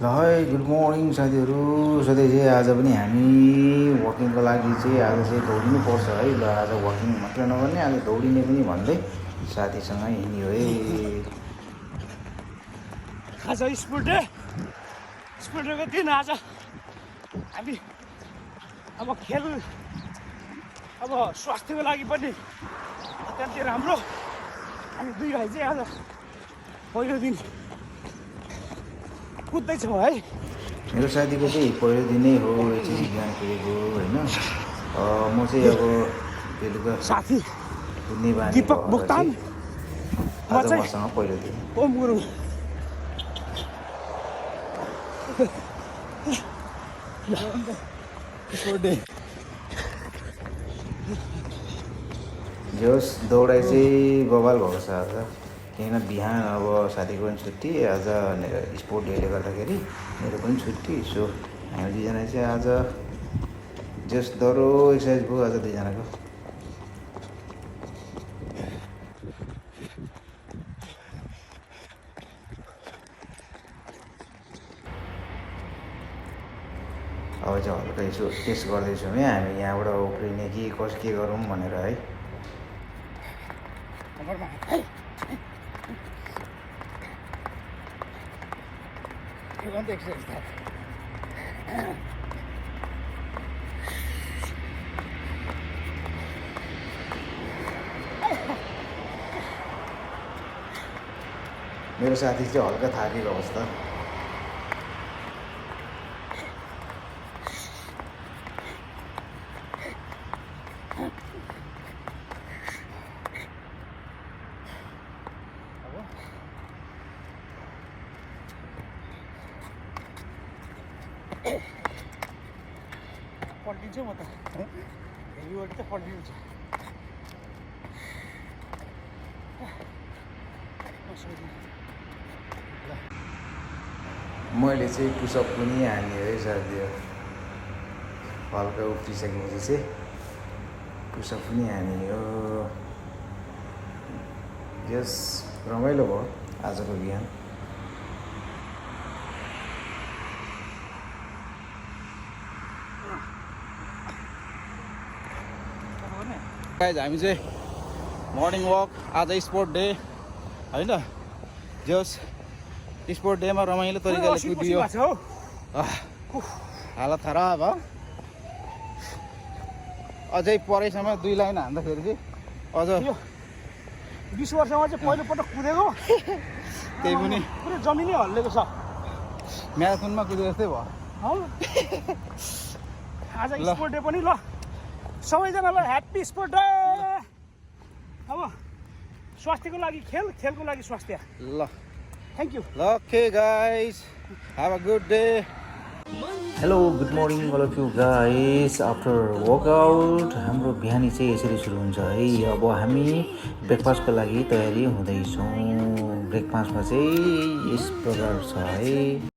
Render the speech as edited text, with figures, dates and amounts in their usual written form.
ल है good morning साथीहरू। सधैँ चाहिँ आज पनि हामी वकिङको लागि चाहिँ आज चाहिँ दौडिनु पर्छ है। ल आज वकिङ मात्र नगर्ने, आज दौडिने पनि भन्दै साथीसँग हिँड्यो है। आज स्पोर्ट डेको दिन आज हामी अब खेल अब स्वास्थ्यको लागि पनि अत्यन्तै राम्रो। हामी दुई भाइ चाहिँ आज पहिलो दिन कुद्दैछौँ है। मेरो साथीको चाहिँ पहिलो दिनै हो एचएससी ज्ञान कुदेको होइन। म चाहिँ अब बेलुका साथी कुद्ने बानी दीपक भुक्तान, आज मसँग पहिलो दिन। ओम गुरुङ। जोस् दौडाइ चाहिँ बवाल भएको छ आज, किन बिहान अब साथीको पनि छुट्टी, आज स्पोर्ट डेले गर्दाखेरि मेरो पनि छुट्टी। सो हामी दुईजना चाहिँ आज जोस् दौडो एक्सर्साइज भयो आज दुईजनाको। अब चाहिँ हल्का यसो टेस्ट गर्दैछौँ है हामी यहाँबाट उफ्रिने कि के गरौँ भनेर है। मेरो साथी चाहिँ हल्का थाकेको अवस्था। पल्टिन्छ म त हेभीबाट त पल्टिन्छ। मैले चाहिँ पुसअप पनि हाने है साथीहरू। हल्का उफ्रिसकेपछि चाहिँ पुसअप पनि हानियो। यस रमाइलो भयो आजको बिहान। गाइज हामी चाहिँ मर्निङ वक, आज स्पोर्ट डे होइन। जस स्पोर्ट डेमा रमाइलो तरिकाले कुदियो। हालत खराब हो। अझै परेसम्म 2 लाइन हान्दाखेरि चाहिँ अझ 20 वर्षमा चाहिँ पहिलोपटक कुदेको त्यही पनि पुरै जमिनै हल्लेको छ। म्याराथनमा कुदे जस्तै भयो। आज स्पोर्ट डे पनि। ल सबैजनालाई ह्याप्पी स्पोर्ट डे। अब स्वास्थ्यको लागि खेल, खेलको लागि स्वास्थ्य। ल थ्याङ्क यू। ल okay guys, have a good day. Hello good morning all of you guys. After workout हाम्रो बिहानी चाहिँ यसरी सुरु हुन्छ है। अब हामी ब्रेकफास्टको लागि तयारी हुँदैछौँ। ब्रेकफास्टमा चाहिँ यस प्रकार छ है।